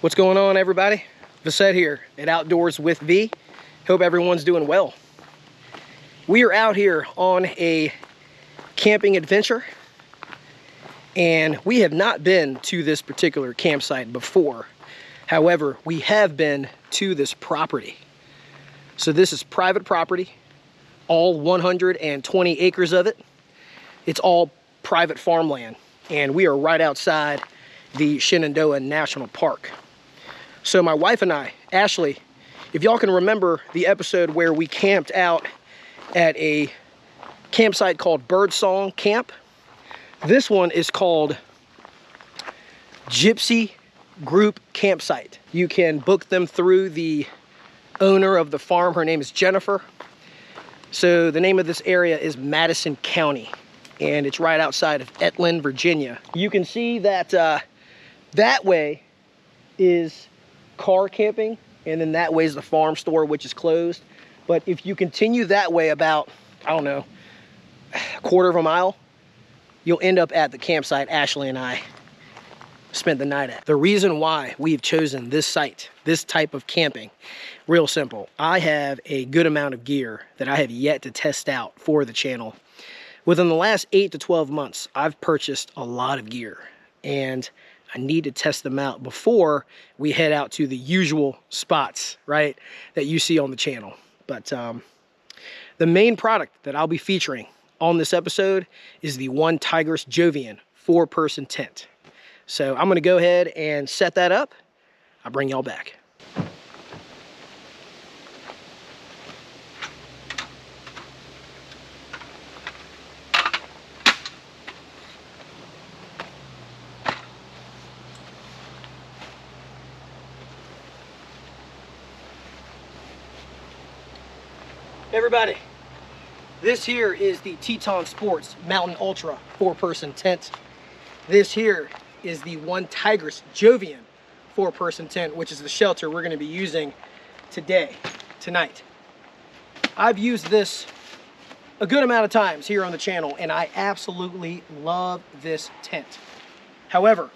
What's going on, everybody? Vasset here at Outdoors with V. Hope everyone's doing well. We are out here on a camping adventure, and we have not been to this particular campsite before. However, we have been to this property. So this is private property, all 120 acres of it. It's all private farmland, and we are right outside the Shenandoah National Park. So my wife and I, Ashley, if y'all can remember the episode where we camped out at a campsite called Birdsong Camp, this one is called Gypsy Group Campsite. You can book them through the owner of the farm. Her name is Jennifer. So the name of this area is Madison County, and it's right outside of Etland, Virginia. You can see that that way is car camping, and then that way is the farm store, which is closed. But if you continue that way about, I don't know, a quarter of a mile, you'll end up at the campsite Ashley and I spent the night at. The reason why we've chosen this site, this type of camping, real simple. I have a good amount of gear that I have yet to test out for the channel. Within the last 8 to 12 months, I've purchased a lot of gear, and I need to test them out before we head out to the usual spots, right, that you see on the channel. But the main product that I'll be featuring on this episode is the OneTigris Jovian 4-person tent. So I'm gonna go ahead and set that up. I'll bring y'all back. Everybody, this here is the Teton Sports Mountain Ultra 4-person tent. This here is the OneTigris Jovian 4-person tent, which is the shelter we're going to be using tonight. I've used this a good amount of times here on the channel, and I absolutely love this tent. However,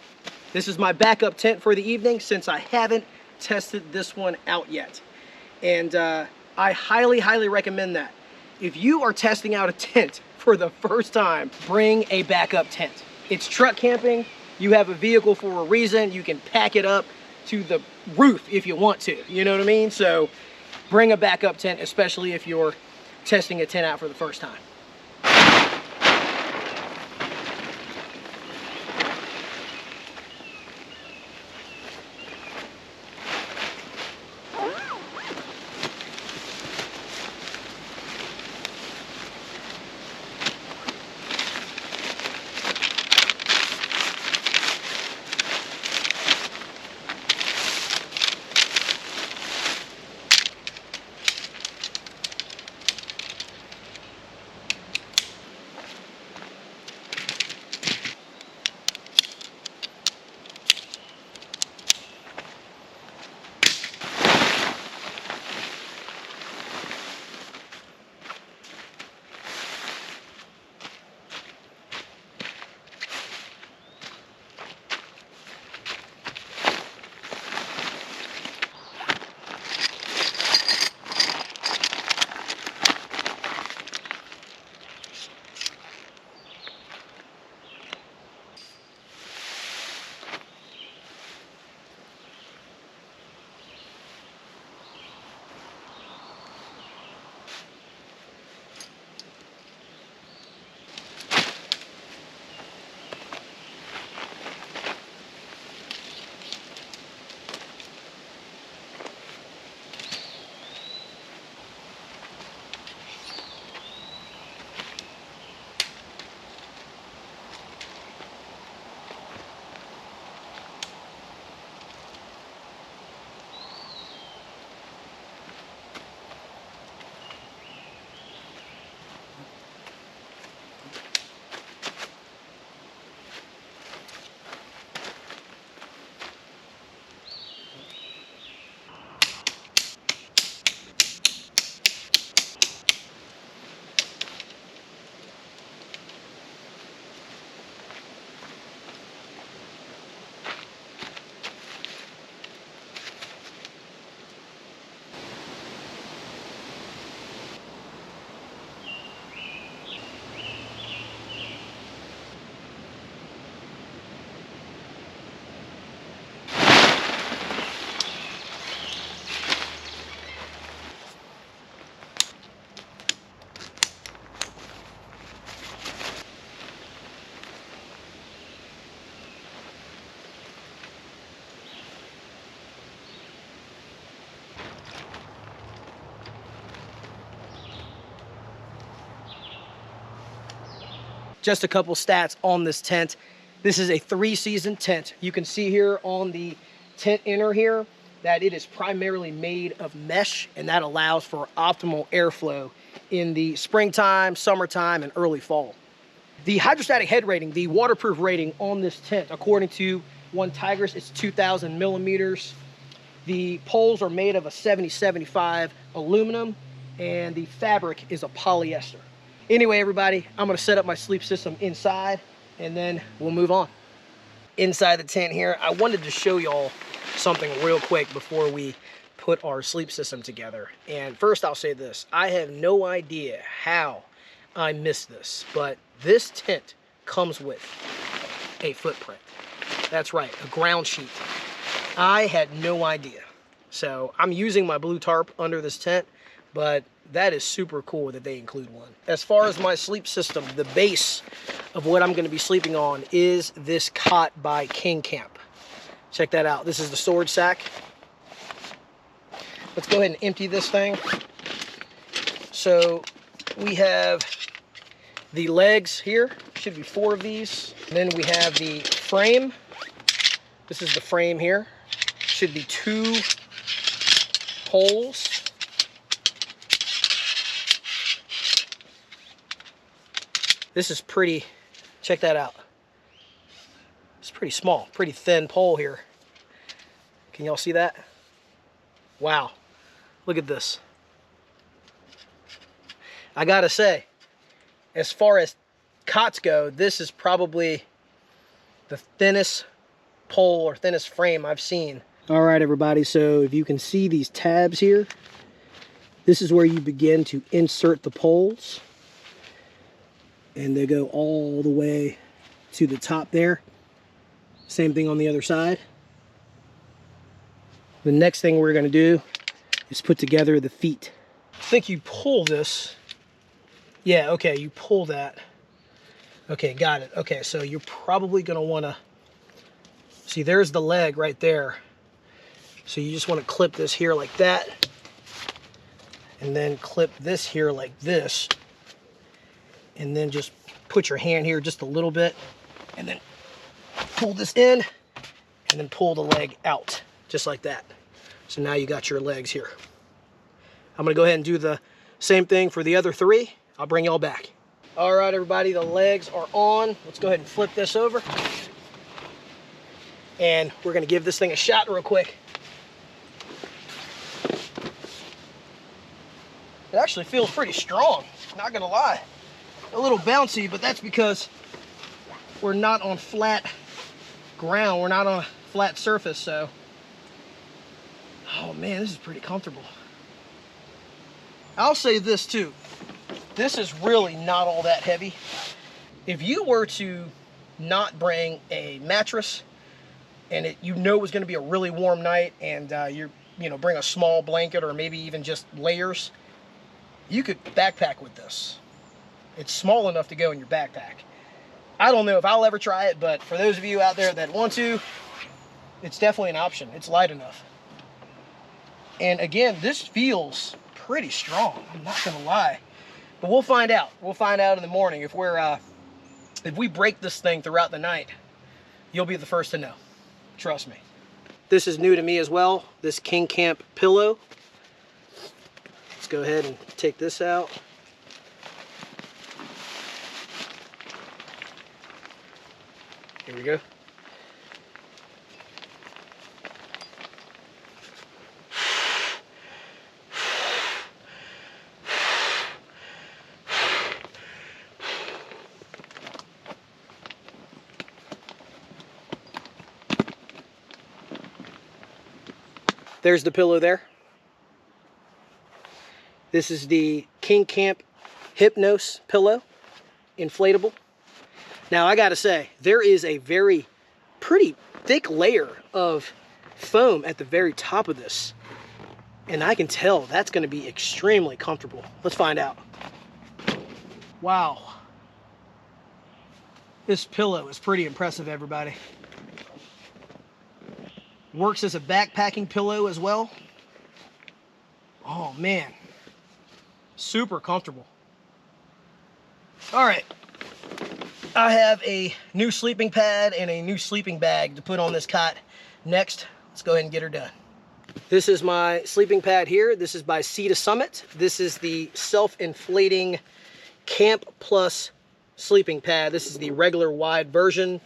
this is my backup tent for the evening since I haven't tested this one out yet. And I highly, highly recommend that. If you are testing out a tent for the first time, bring a backup tent. It's truck camping. You have a vehicle for a reason. You can pack it up to the roof if you want to. You know what I mean? So bring a backup tent, especially if you're testing a tent out for the first time. just a couple stats on this tent. This is a 3-season tent. You can see here on the tent inner here that it is primarily made of mesh, and that allows for optimal airflow in the springtime, summertime, and early fall. The hydrostatic head rating, the waterproof rating on this tent, according to OneTigris, it's 2,000 millimeters. The poles are made of a 70-75 aluminum, and the fabric is a polyester. Anyway, everybody, I'm gonna set up my sleep system inside, and then we'll move on. Inside the tent here, I wanted to show y'all something real quick before we put our sleep system together. And first I'll say this, I have no idea how I missed this, but this tent comes with a footprint. That's right, a ground sheet. I had no idea. So I'm using my blue tarp under this tent, but that is super cool that they include one. As far as my sleep system, the base of what I'm gonna be sleeping on is this cot by King Camp. Check that out. This is the storage sack. Let's go ahead and empty this thing. So we have the legs here, should be 4 of these. And then we have the frame. This is the frame here. Should be 2 poles. This is pretty, check that out. It's pretty small, pretty thin pole here. Can y'all see that? Wow, look at this. I gotta say, as far as cots go, this is probably the thinnest pole or thinnest frame I've seen. All right, everybody, so if you can see these tabs here, this is where you begin to insert the poles. And they go all the way to the top there. Same thing on the other side. The next thing we're gonna do is put together the feet. I think you pull this. Yeah, okay, you pull that. Okay, got it. Okay, so you're probably gonna wanna, see there's the leg right there. So you just wanna clip this here like that. And then clip this here like this. And then just put your hand here just a little bit and then pull this in and then pull the leg out just like that. So now you got your legs here. I'm gonna go ahead and do the same thing for the other 3. I'll bring y'all back. All right, everybody, the legs are on. Let's go ahead and flip this over. And we're gonna give this thing a shot real quick. It actually feels pretty strong, not gonna lie. A little bouncy, but that's because we're not on flat ground. We're not on a flat surface, so. Oh man, this is pretty comfortable. I'll say this too. This is really not all that heavy. If you were to not bring a mattress and you know it was gonna be a really warm night and bring a small blanket or maybe even just layers, you could backpack with this. It's small enough to go in your backpack. I don't know if I'll ever try it, but for those of you out there that want to, it's definitely an option. It's light enough. And again, this feels pretty strong, I'm not gonna lie. But we'll find out. We'll find out in the morning. If we break this thing throughout the night, you'll be the first to know. Trust me. This is new to me as well, this King Camp pillow. Let's go ahead and take this out. Here we go. There's the pillow there. This is the King Camp Hypnos pillow, inflatable. Now I gotta say, there is a pretty thick layer of foam at the very top of this. And I can tell that's gonna be extremely comfortable. Let's find out. Wow. This pillow is pretty impressive, everybody. Works as a backpacking pillow as well. Oh man, super comfortable. All right, I have a new sleeping pad and a new sleeping bag to put on this cot. Next, let's go ahead and get her done. This is my sleeping pad here. This is by Sea to Summit. This is the self-inflating Camp Plus sleeping pad. This is the regular wide version,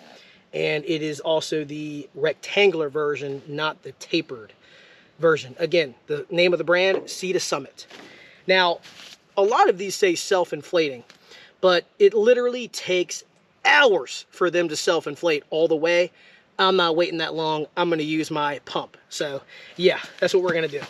and it is also the rectangular version, not the tapered version. Again, the name of the brand, Sea to Summit. Now, a lot of these say self-inflating, but it literally takes hours for them to self-inflate all the way. I'm not waiting that long. I'm going to use my pump. So yeah, that's what we're going to do.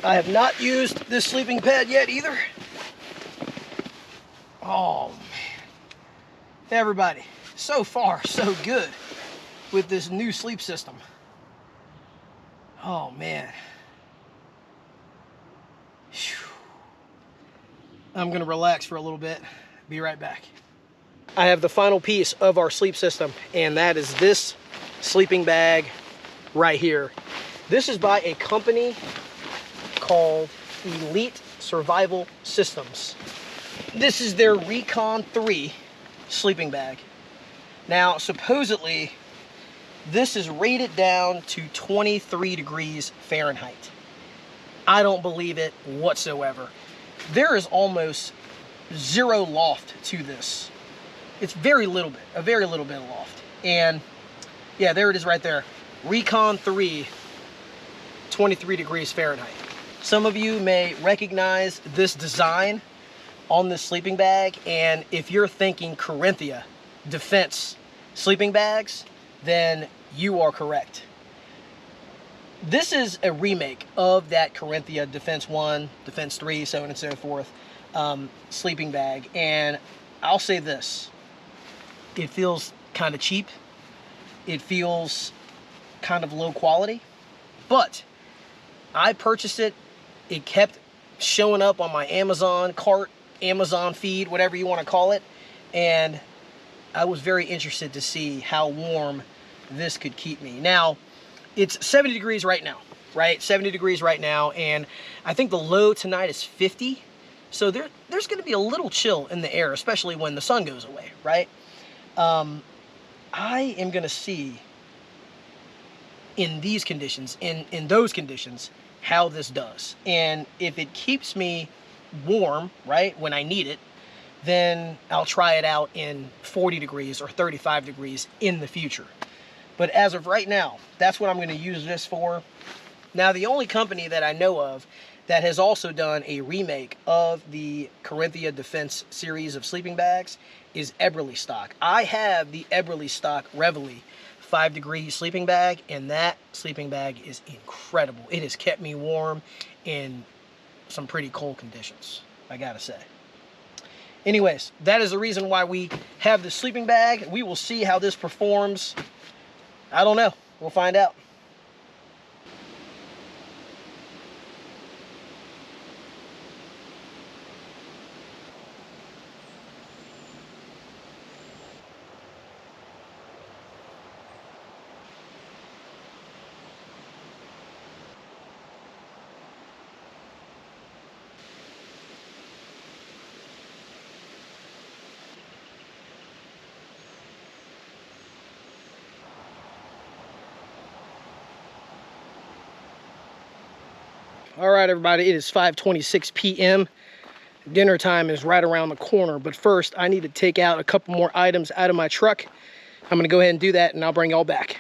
I have not used this sleeping pad yet either. Oh man. Everybody, so far so good with this new sleep system. Oh man. Whew. I'm gonna relax for a little bit. Be right back. I have the final piece of our sleep system, and that is this sleeping bag right here. This is by a company called Elite Survival Systems. This is their Recon 3 sleeping bag. Now, supposedly, this is rated down to 23 degrees Fahrenheit. I don't believe it whatsoever. There is almost zero loft to this. It's a very little bit of loft. And yeah, there it is right there. Recon 3, 23 degrees Fahrenheit. Some of you may recognize this design on this sleeping bag, and if you're thinking Corinthia Defense sleeping bags, then you are correct. This is a remake of that Corinthia Defense 1, Defense 3, so on and so forth, sleeping bag, and I'll say this, it feels kind of cheap, it feels kind of low quality, but I purchased it. It kept showing up on my Amazon cart, Amazon feed, whatever you want to call it. And I was very interested to see how warm this could keep me. Now, it's 70 degrees right now, right? 70 degrees right now. And I think the low tonight is 50. So there's going to be a little chill in the air, especially when the sun goes away, right? I am going to see in these conditions, in those conditions, how this does. And if it keeps me warm, right, when I need it, then I'll try it out in 40 degrees or 35 degrees in the future. But as of right now, that's what I'm going to use this for. Now, the only company that I know of that has also done a remake of the Corinthia Defense series of sleeping bags is Eberly Stock. I have the Eberly Stock Reveille 5-degree sleeping bag, and that sleeping bag is incredible. It has kept me warm in some pretty cold conditions, I gotta say. Anyways, that is the reason why we have the sleeping bag. We will see how this performs. I don't know. We'll find out. All right, everybody, it is 5:26 p.m. Dinner time is right around the corner, but first I need to take out a couple more items out of my truck. I'm gonna go ahead and do that, and I'll bring y'all back.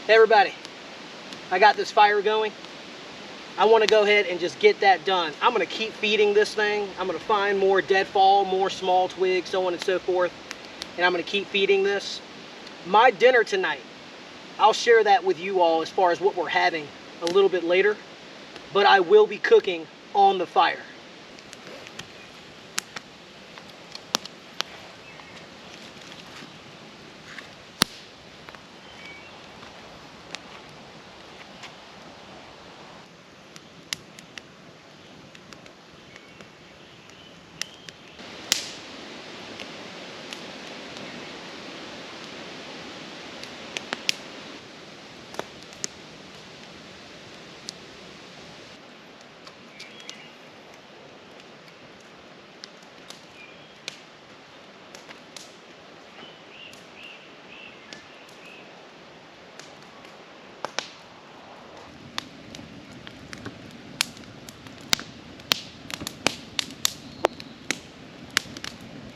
Hey everybody, I got this fire going. I want to go ahead and just get that done. I'm going to keep feeding this thing. I'm going to find more deadfall, more small twigs, so on and so forth. And I'm going to keep feeding this. My dinner tonight, I'll share that with you all as far as what we're having a little bit later. But I will be cooking on the fire.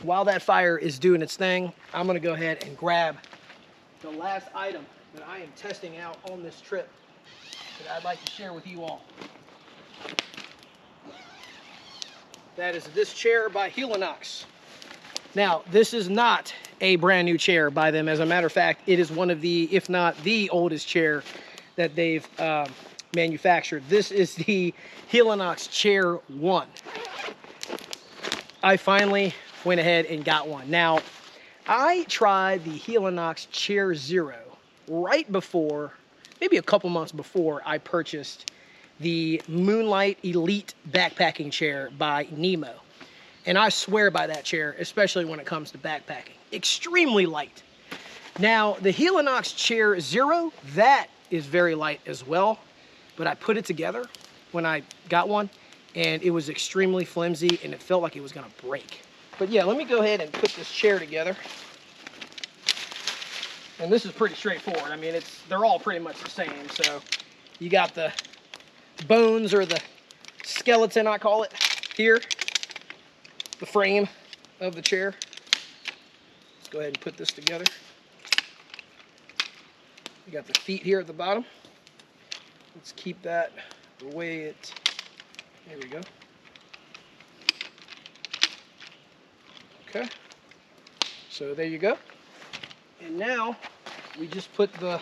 While that fire is doing its thing, I'm going to go ahead and grab the last item that I am testing out on this trip that I'd like to share with you all. That is this chair by Helinox. Now, this is not a brand new chair by them. As a matter of fact, it is one of the, if not the oldest chair that they've manufactured. This is the Helinox Chair 1. I finally went ahead and got one. Now, I tried the Helinox Chair 0 right before, maybe a couple months before I purchased the Moonlight Elite backpacking chair by Nemo. And I swear by that chair, especially when it comes to backpacking. Extremely light. Now, the Helinox Chair 0, that is very light as well. But I put it together when I got one, and it was extremely flimsy, and it felt like it was gonna break. But yeah, let me go ahead and put this chair together. And this is pretty straightforward. I mean, they're all pretty much the same. So you got the bones, or the skeleton, I call it, here. The frame of the chair. Let's go ahead and put this together. You got the feet here at the bottom. Let's keep that the way it, there we go. Okay, so there you go. And now we just put the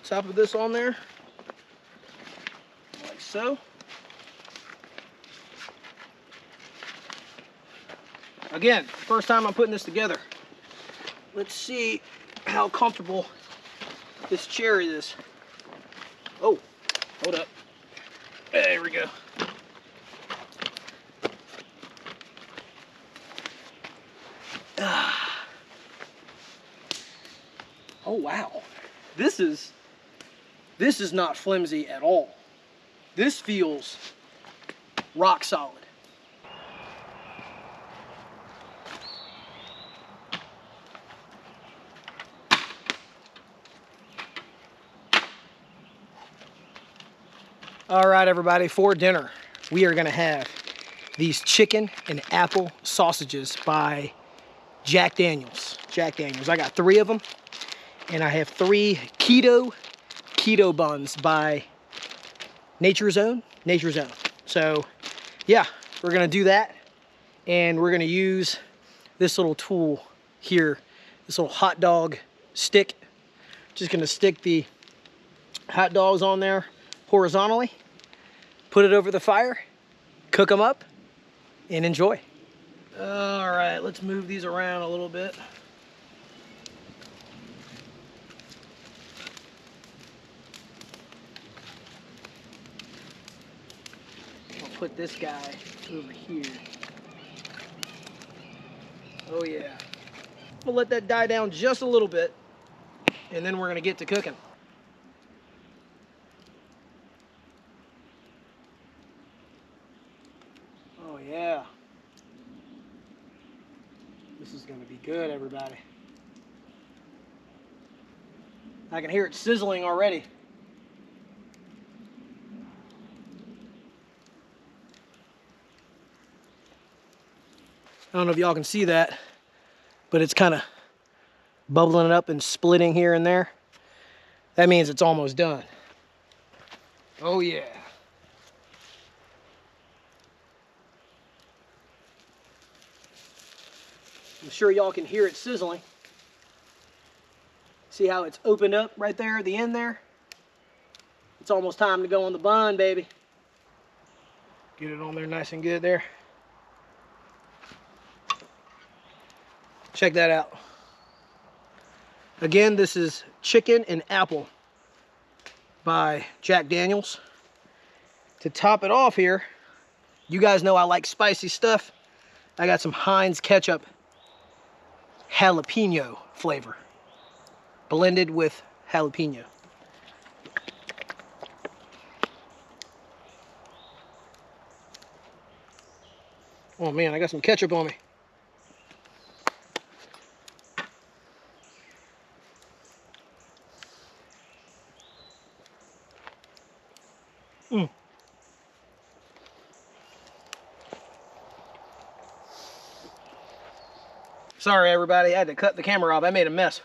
top of this on there, like so. Again, first time I'm putting this together. Let's see how comfortable this chair is. Oh, hold up. There we go. Oh wow, this is not flimsy at all. This feels rock solid. All right, everybody, for dinner, we are gonna have these chicken and apple sausages by Jack Daniels. Jack Daniels, I got 3 of them. And I have 3 keto buns by Nature's Own. So yeah, we're gonna do that. And we're gonna use this little tool here, this little hot dog stick. Just gonna stick the hot dogs on there horizontally, put it over the fire, cook them up, and enjoy. All right, let's move these around a little bit. I'll put this guy over here. Oh yeah. We'll let that die down just a little bit, and then we're gonna get to cooking. Oh yeah. This is gonna be good, everybody. I can hear it sizzling already. I don't know if y'all can see that, but it's kind of bubbling it up and splitting here and there. That means it's almost done. Oh yeah. I'm sure y'all can hear it sizzling. See how it's opened up right there at the end there? It's almost time to go on the bun, baby. Get it on there nice and good there. Check that out. Again, this is Chicken and Apple by Jack Daniels. To top it off here, you guys know I like spicy stuff. I got some Heinz ketchup jalapeno flavor, blended with jalapeno. Oh man, I got some ketchup on me. Sorry everybody, I had to cut the camera off. I made a mess.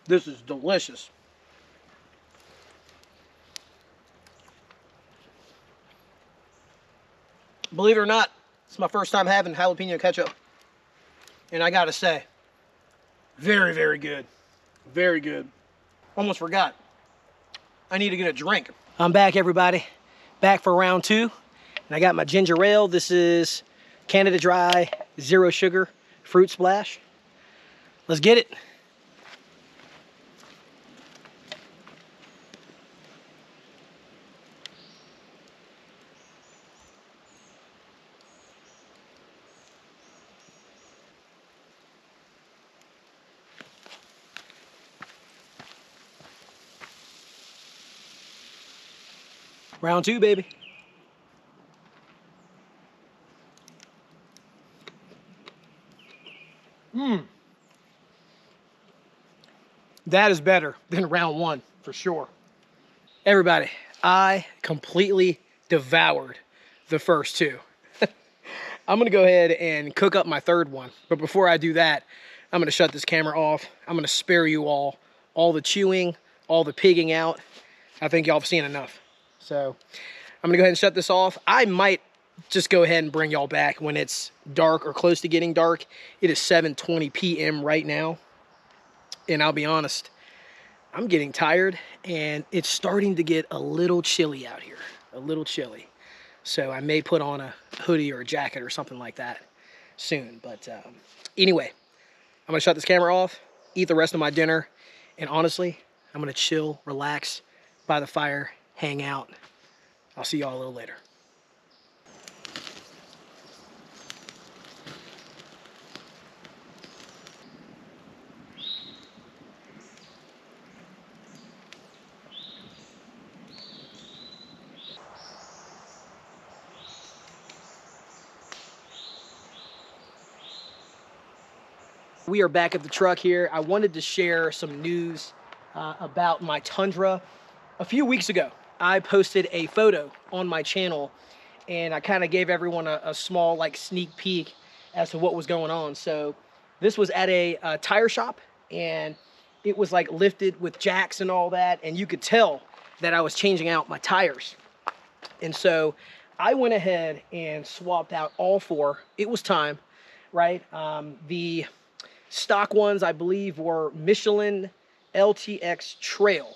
This is delicious. Believe it or not, it's my first time having jalapeno ketchup. And I gotta say, very, very good. Very good. Almost forgot. I need to get a drink. I'm back, everybody. Back for round 2. And I got my ginger ale. This is Canada Dry, 0 sugar, fruit splash. Let's get it. Round 2, baby. That is better than round 1, for sure. Everybody, I completely devoured the first 2. I'm gonna go ahead and cook up my third one. But before I do that, I'm gonna shut this camera off. I'm gonna spare you all the chewing, all the pigging out. I think y'all have seen enough. So I'm gonna go ahead and shut this off. I might just go ahead and bring y'all back when it's dark or close to getting dark. It is 7:20 p.m. right now. And I'll be honest, I'm getting tired and it's starting to get a little chilly out here, a little chilly. So I may put on a hoodie or a jacket or something like that soon. But anyway, I'm gonna shut this camera off, eat the rest of my dinner. And honestly, I'm gonna chill, relax by the fire, hang out. I'll see y'all a little later. We are back at the truck here. I wanted to share some news about my Tundra. A few weeks ago, I posted a photo on my channel and I kind of gave everyone a small like sneak peek as to what was going on. So this was at a tire shop and it was like lifted with jacks and all that. And you could tell that I was changing out my tires. And so I went ahead and swapped out all 4. It was time, right? The stock ones, I believe, were Michelin LTX Trail.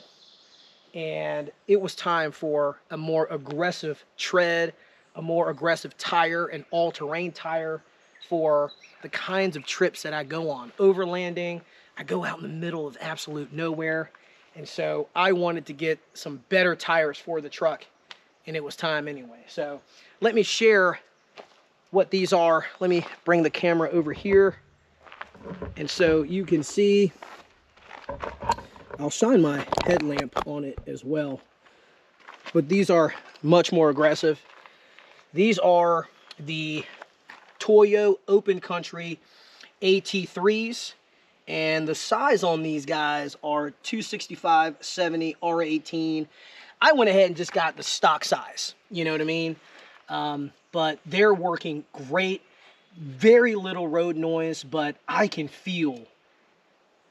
And it was time for a more aggressive tread, a more aggressive tire, an all-terrain tire for the kinds of trips that I go on. Overlanding, I go out in the middle of absolute nowhere. And so I wanted to get some better tires for the truck. And it was time anyway. So let me share what these are. Let me bring the camera over here. And so you can see, I'll shine my headlamp on it as well. But these are much more aggressive. These are the Toyo Open Country AT3s. And the size on these guys are 265, 70, R18. I went ahead and just got the stock size, you know what I mean? But they're working great. Very little road noise, but I can feel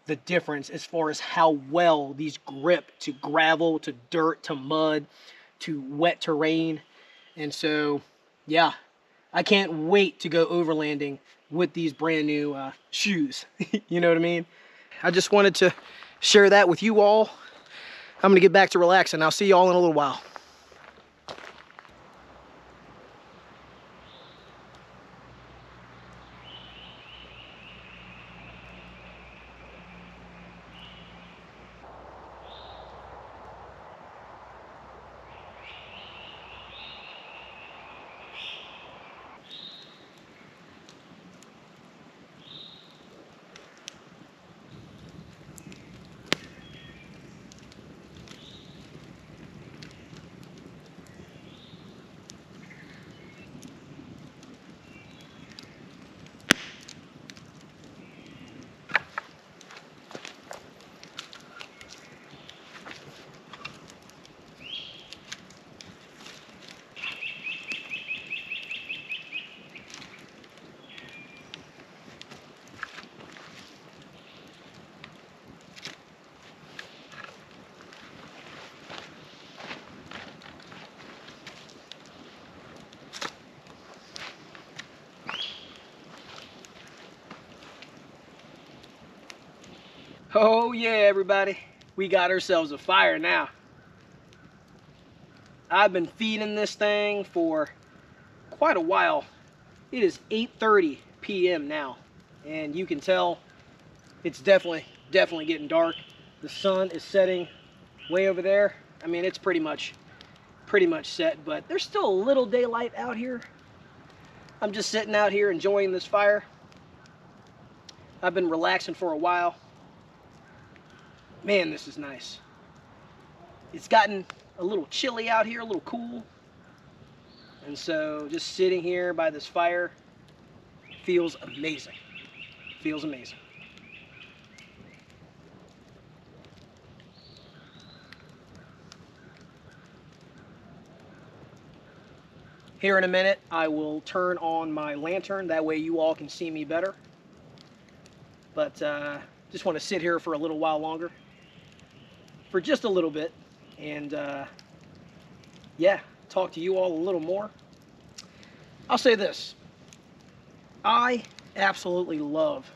the difference as far as how well these grip to gravel, to dirt, to mud, to wet terrain. And so, yeah, I can't wait to go overlanding with these brand new shoes. You know what I mean? I just wanted to share that with you all. I'm gonna get back to relaxing. I'll see y'all in a little while. Oh yeah, everybody, we got ourselves a fire now. I've been feeding this thing for quite a while. It is 8:30 p.m. now, and you can tell it's definitely getting dark. The sun is setting way over there. I mean, it's pretty much set, but there's still a little daylight out here. I'm just sitting out here enjoying this fire. I've been relaxing for a while. Man, this is nice. It's gotten a little chilly out here, a little cool. And so just sitting here by this fire feels amazing. Feels amazing. Here in a minute, I will turn on my lantern. That way you all can see me better. But just want to sit here for a little while longer. For just a little bit, and yeah, talk to you all a little more. I'll say this: I absolutely love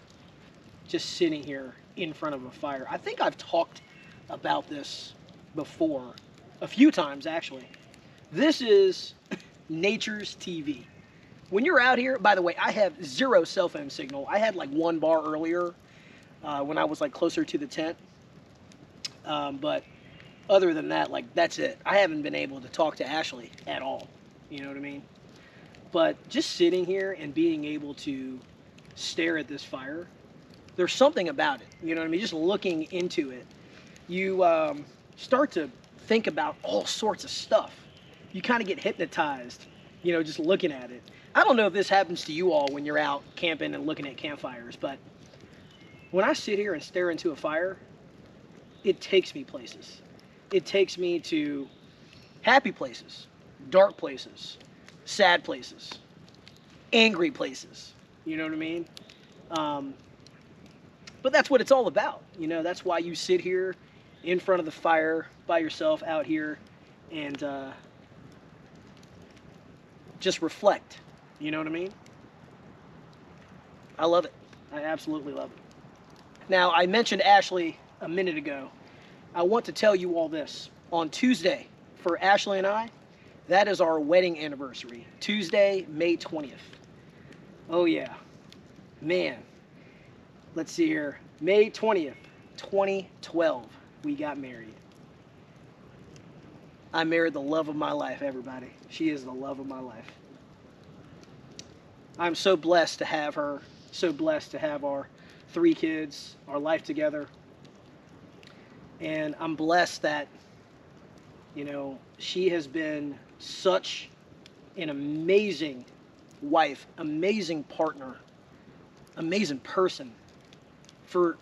just sitting here in front of a fire. I think I've talked about this before, a few times actually. This is nature's TV. When you're out here, by the way, I have 0 cell phone signal. I had like 1 bar earlier when I was like closer to the tent. But other than that, like, that's it. I haven't been able to talk to Ashley at all. You know what I mean? But just sitting here and being able to stare at this fire, there's something about it. You know what I mean? Just looking into it, you start to think about all sorts of stuff. You kind of get hypnotized, you know, just looking at it. I don't know if this happens to you all when you're out camping and looking at campfires, but when I sit here and stare into a fire, it takes me places. It takes me to happy places, dark places, sad places, angry places. You know what I mean? But that's what it's all about. You know, that's why you sit here in front of the fire by yourself out here and just reflect. You know what I mean? I love it. I absolutely love it. Now, I mentioned Ashley a minute ago. I want to tell you all this. On Tuesday, for Ashley and I, that is our wedding anniversary. Tuesday, May 20th. Oh yeah. Man. Let's see here. May 20th, 2012, we got married. I married the love of my life, everybody. She is the love of my life. I'm so blessed to have her, so blessed to have our 3 kids, our life together. And I'm blessed that, you know, she has been such an amazing wife, amazing partner, amazing person for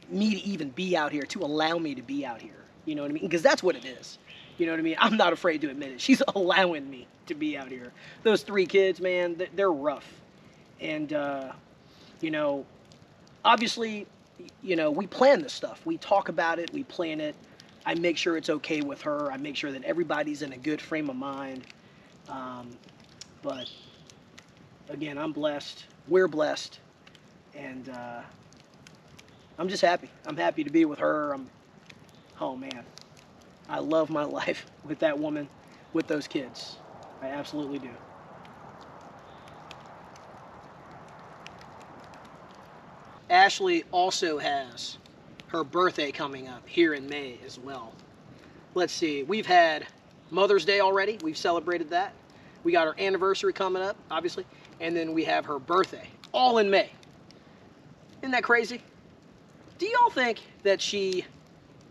me to even be out here, to allow me to be out here. You know what I mean? Because that's what it is. You know what I mean? I'm not afraid to admit it. She's allowing me to be out here. Those 3 kids, man, they're rough. And, you know, obviously, you know, we plan this stuff. We talk about it. We plan it. I make sure it's okay with her. I make sure that everybody's in a good frame of mind. But, again, I'm blessed. We're blessed. And I'm just happy. I'm happy to be with her. Oh, man. I love my life with that woman, with those kids. I absolutely do. Ashley also has her birthday coming up here in May as well. Let's see, we've had Mother's Day already. We've celebrated that. We got her anniversary coming up, obviously. And then we have her birthday, all in May. Isn't that crazy? Do y'all think that she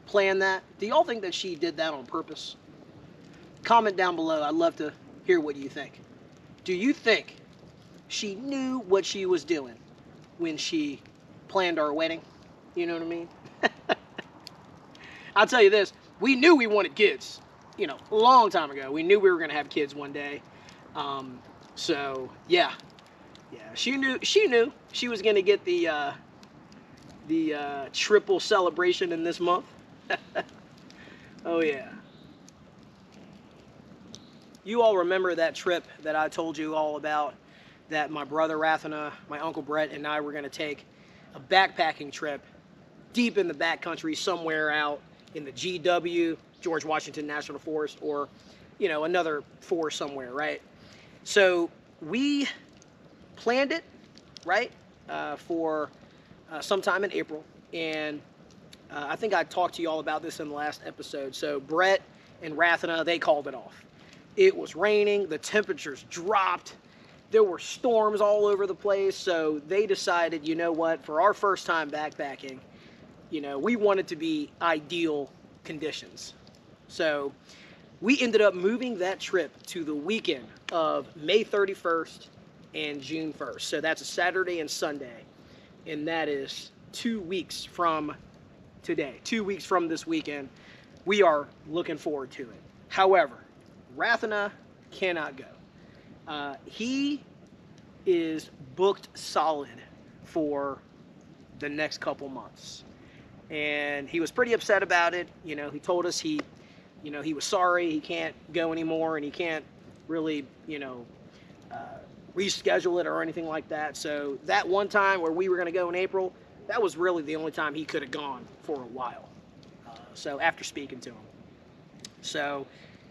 planned that? Do y'all think that she did that on purpose? Comment down below. I'd love to hear what you think. Do you think she knew what she was doing when she planned our wedding? You know what I mean? I'll tell you this. We knew we wanted kids, you know, a long time ago. We knew we were going to have kids one day. So, yeah. Yeah, she knew she was going to get the triple celebration in this month. Oh, yeah. You all remember that trip that I told you all about, that my brother Rathana, my uncle Brett, and I were going to take a backpacking trip deep in the backcountry somewhere out in the GW, George Washington National Forest, or, you know, another forest somewhere, right? So we planned it, right, for sometime in April, and I think I talked to you all about this in the last episode. So Brett and Rathana, they called it off. It was raining, the temperatures dropped, there were storms all over the place, so they decided, you know what, for our first time backpacking, you know, we wanted to be ideal conditions. So we ended up moving that trip to the weekend of May 31st and June 1st. So that's a Saturday and Sunday, and that is 2 weeks from today, 2 weeks from this weekend. We are looking forward to it. However, Rathana cannot go. He is booked solid for the next couple months. And he was pretty upset about it. You know, he told us he was sorry, he can't go anymore, and he can't really, you know, reschedule it or anything like that. So that one time where we were going to go in April, that was really the only time he could have gone for a while. So after speaking to him. So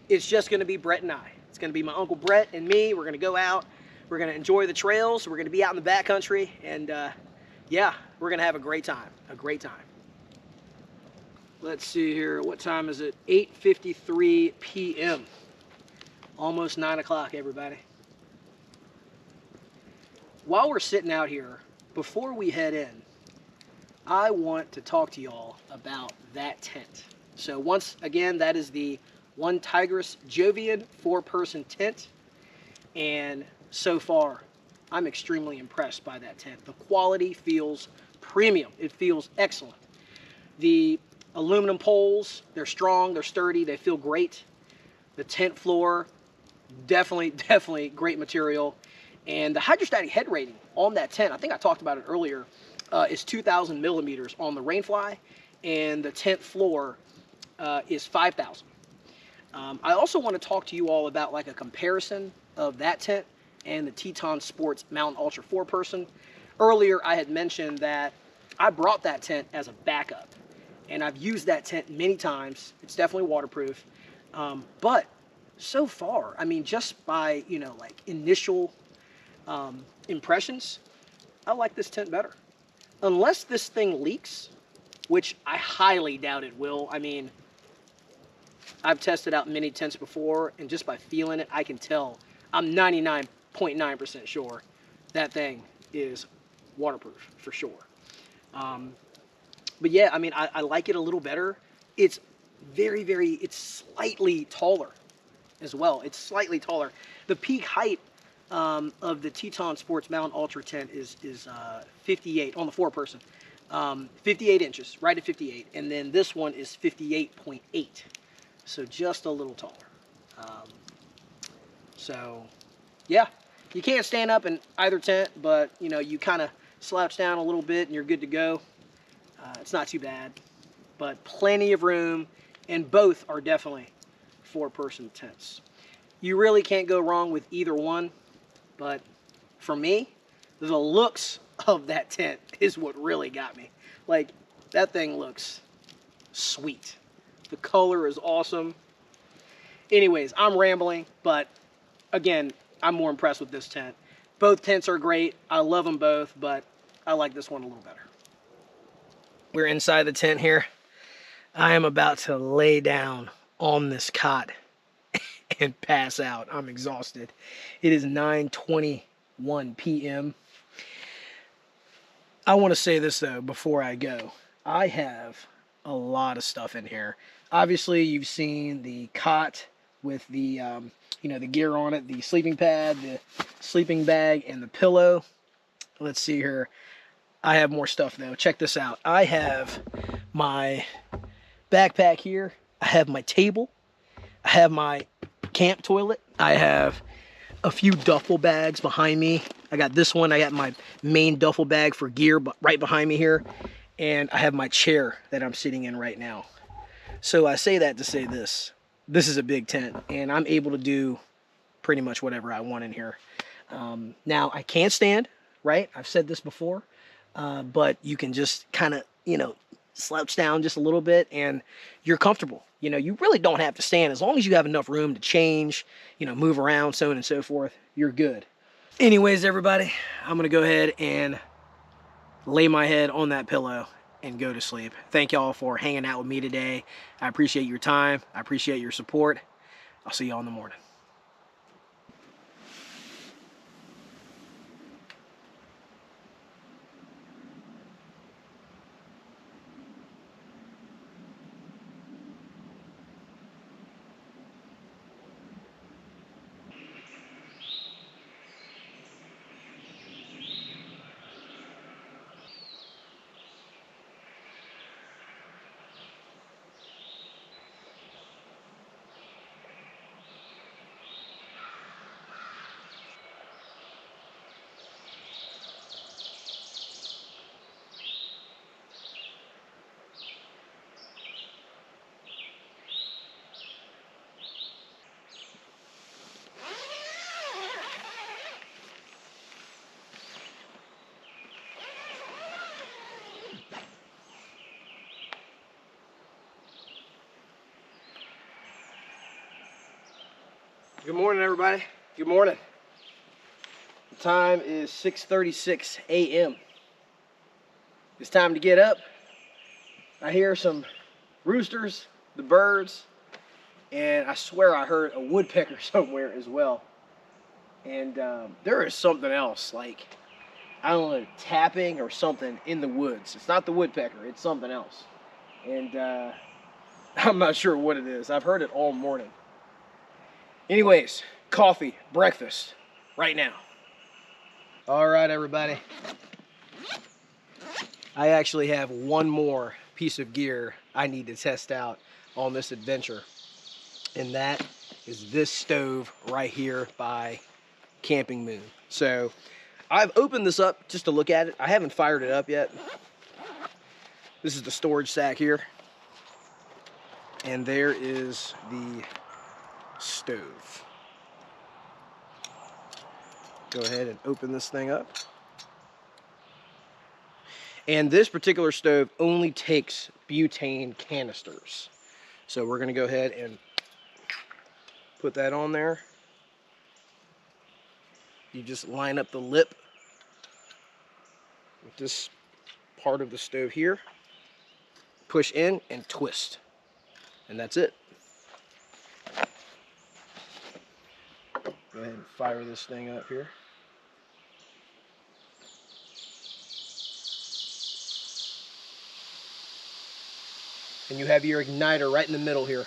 it's just going to be Brett and I. It's going to be my Uncle Brett and me. We're going to go out. We're going to enjoy the trails. We're going to be out in the backcountry. And, yeah, we're going to have a great time. A great time. Let's see here. What time is it? 8:53 p.m. Almost 9 o'clock, everybody. While we're sitting out here, before we head in, I want to talk to y'all about that tent. So once again, that is the OneTigris Jovian 4-person tent. And so far, I'm extremely impressed by that tent. The quality feels premium. It feels excellent. The aluminum poles, they're strong, they're sturdy, they feel great. The tent floor, definitely great material. And the hydrostatic head rating on that tent, I think I talked about it earlier, is 2,000 millimeters on the Rainfly, and the tent floor is 5,000. I also want to talk to you all about like a comparison of that tent and the Teton Sports Mountain Ultra 4-person. Earlier, I had mentioned that I brought that tent as a backup, and I've used that tent many times. It's definitely waterproof, but so far, I mean, just by, you know, like initial impressions, I like this tent better. Unless this thing leaks, which I highly doubt it will. I mean, I've tested out many tents before, and just by feeling it, I can tell. I'm 99.9% sure that thing is waterproof for sure. But yeah, I mean, I like it a little better. It's it's slightly taller as well. It's slightly taller. The peak height of the Teton Sports Mountain Ultra tent is 58 on the 4-person. 58 inches, right at 58. And then this one is 58.8. So just a little taller. So yeah, you can't stand up in either tent, but you know, you kind of slouch down a little bit and you're good to go. It's not too bad, but plenty of room, and both are definitely 4-person tents. You really can't go wrong with either one, but for me, the looks of that tent is what really got me. Like, that thing looks sweet. The color is awesome. Anyways, I'm rambling, but again, I'm more impressed with this tent. Both tents are great. I love them both, but I like this one a little better. We're inside the tent here. I am about to lay down on this cot and pass out. I'm exhausted. It is 9:21 p.m. I want to say this though before I go. I have a lot of stuff in here. Obviously, you've seen the cot with the you know, the gear on it, the sleeping pad, the sleeping bag, and the pillow. Let's see here. I have more stuff though. Check this out. I have my backpack here. I have my table. I have my camp toilet. I have a few duffel bags behind me. I got this one. I got my main duffel bag for gear right behind me here. And I have my chair that I'm sitting in right now. So I say that to say this. This is a big tent, and I'm able to do pretty much whatever I want in here. Now, I can't stand, right? I've said this before. But you can just kind of, you know, slouch down just a little bit and you're comfortable. You know, you really don't have to stand. As long as you have enough room to change, you know, move around, so on and so forth, you're good. Anyways, everybody, I'm going to go ahead and lay my head on that pillow and go to sleep. Thank y'all for hanging out with me today. I appreciate your time. I appreciate your support. I'll see y'all in the morning. Good morning, everybody. Good morning. The time is 6:36 a.m. It's time to get up. I hear some roosters, the birds, and I swear I heard a woodpecker somewhere as well. And there is something else, like, I don't know, tapping or something in the woods. It's not the woodpecker, it's something else. And I'm not sure what it is. I've heard it all morning. Anyways, coffee, breakfast, right now. All right, everybody. I actually have one more piece of gear I need to test out on this adventure. And that is this stove right here by Camping Moon. So I've opened this up just to look at it. I haven't fired it up yet. This is the storage sack here. And there is the stove. Go ahead and open this thing up. And this particular stove only takes butane canisters. So we're going to go ahead and put that on there. You just line up the lip with this part of the stove here. Push in and twist. And that's it. Go ahead and fire this thing up here. And you have your igniter right in the middle here.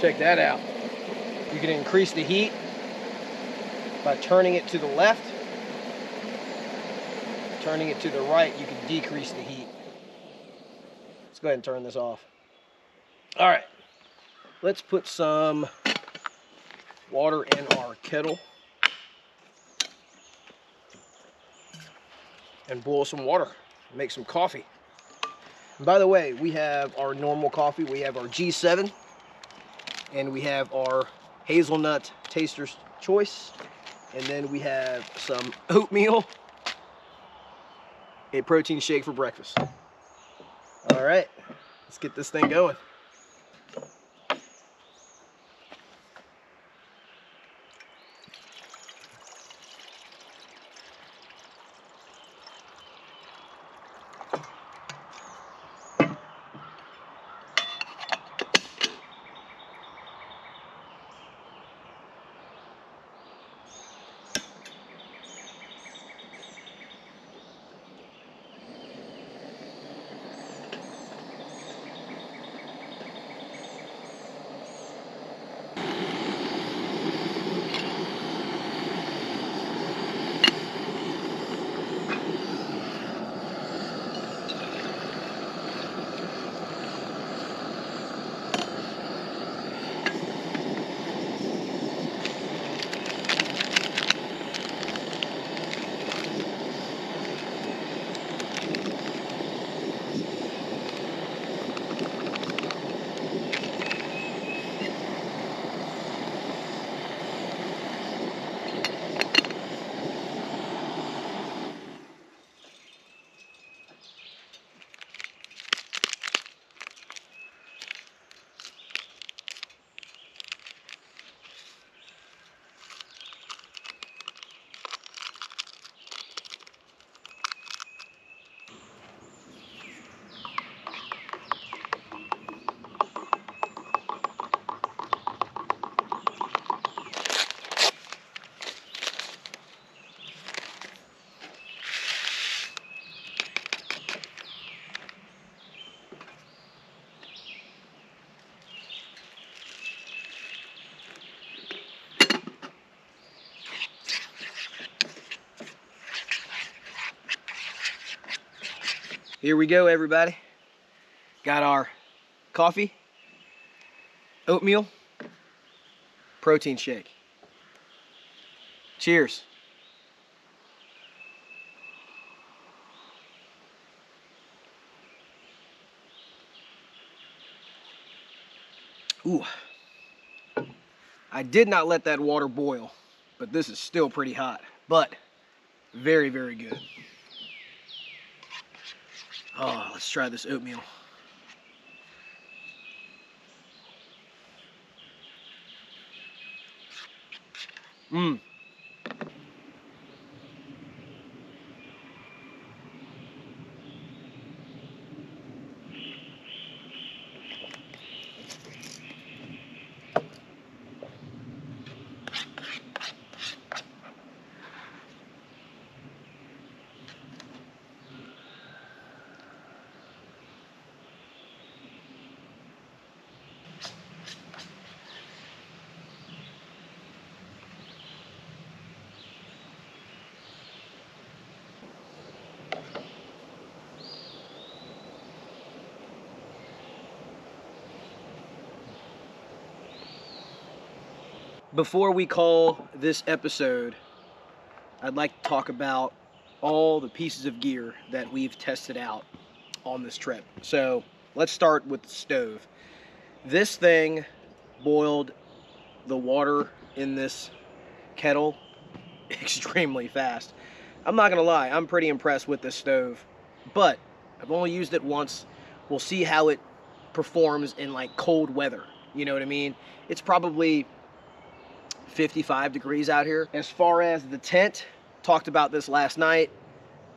Check that out. You can increase the heat by turning it to the left. Turning it to the right, you can decrease the heat. Let's go ahead and turn this off. All right, let's put some water in our kettle and boil some water, make some coffee. And by the way, we have our normal coffee, we have our G7, and we have our hazelnut taster's choice, and then we have some oatmeal, a protein shake for breakfast. All right, let's get this thing going. Here we go, everybody. Got our coffee, oatmeal, protein shake. Cheers. Ooh. I did not let that water boil, but this is still pretty hot, but very, very good. Oh, let's try this oatmeal. Mmm. Before we call this episode, I'd like to talk about all the pieces of gear that we've tested out on this trip. So let's start with the stove. This thing boiled the water in this kettle extremely fast. I'm not gonna lie, I'm pretty impressed with this stove, but I've only used it once. We'll see how it performs in like cold weather. You know what I mean? It's probably 55 degrees out here. As far as the tent, talked about this last night.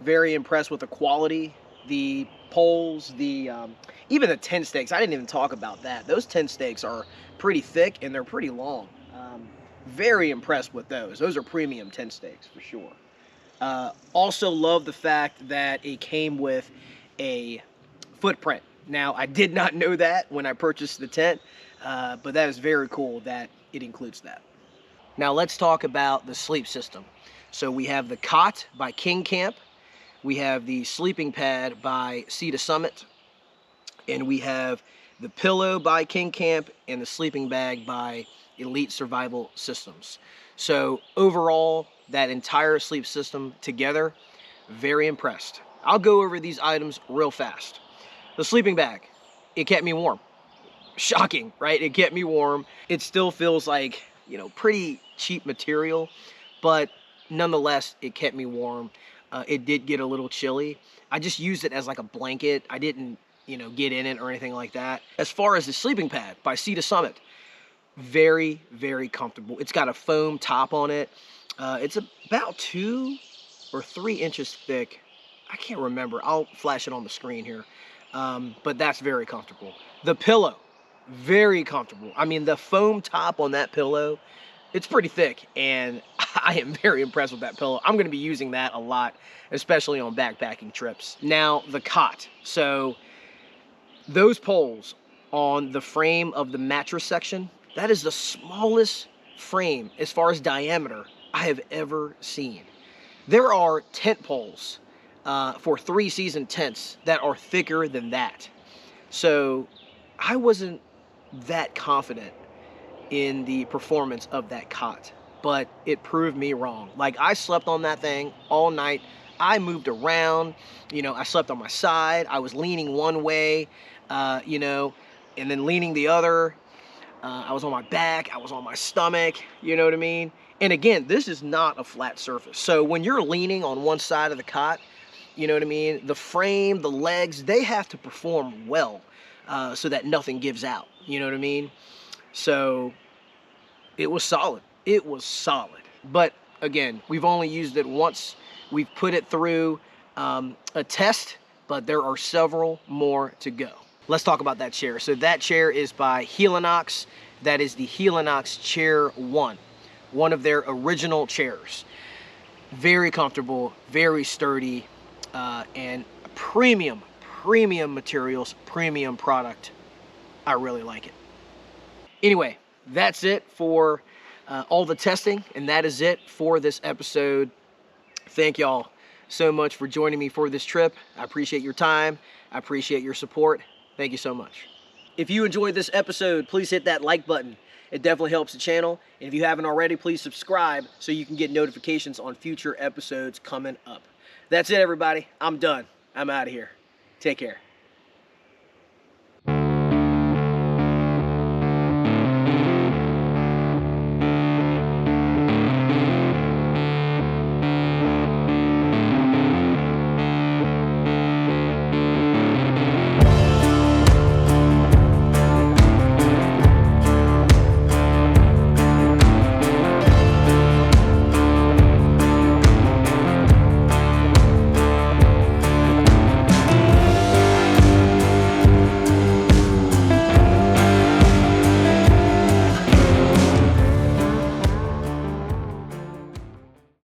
Very impressed with the quality, the poles, even the tent stakes. I didn't even talk about that. Those tent stakes are pretty thick and they're pretty long. Very impressed with those. Those are premium tent stakes for sure. Also love the fact that it came with a footprint. Now, I did not know that when I purchased the tent, but that is very cool that it includes that. Now let's talk about the sleep system. So we have the cot by King Camp. We have the sleeping pad by Sea to Summit, and we have the pillow by King Camp and the sleeping bag by Elite Survival Systems. So overall, that entire sleep system together, very impressed. I'll go over these items real fast. The sleeping bag, it kept me warm. Shocking, right? It kept me warm. It still feels like, you know, pretty cheap material, but nonetheless, it kept me warm. It did get a little chilly. I just used it as like a blanket. I didn't, you know, get in it or anything like that. As far as the sleeping pad by Sea to Summit, very, very comfortable. It's got a foam top on it. It's about 2 or 3 inches thick. I can't remember. I'll flash it on the screen here. But that's very comfortable. The pillow, very comfortable. I mean, the foam top on that pillow, it's pretty thick, and I am very impressed with that pillow. I'm going to be using that a lot, especially on backpacking trips. Now, the cot. So those poles on the frame of the mattress section, that is the smallest frame as far as diameter I have ever seen. There are tent poles for 3-season tents that are thicker than that. So I wasn't that confident in the performance of that cot, but it proved me wrong. Like, I slept on that thing all night. I moved around, you know, I slept on my side. I was leaning one way, you know, and then leaning the other. I was on my back, I was on my stomach, you know what I mean? And again, this is not a flat surface. So when you're leaning on one side of the cot, you know what I mean? The frame, the legs, they have to perform well so that nothing gives out, you know what I mean? So it was solid. It was solid. But again, we've only used it once. We've put it through a test, but there are several more to go. Let's talk about that chair. So that chair is by Helinox. That is the Helinox Chair 1, one of their original chairs. Very comfortable, very sturdy, and premium materials, premium product. I really like it. Anyway, that's it for all the testing, and that is it for this episode. Thank y'all so much for joining me for this trip. I appreciate your time. I appreciate your support. Thank you so much. If you enjoyed this episode, please hit that like button. It definitely helps the channel. And if you haven't already, please subscribe so you can get notifications on future episodes coming up. That's it, everybody. I'm done. I'm out of here. Take care.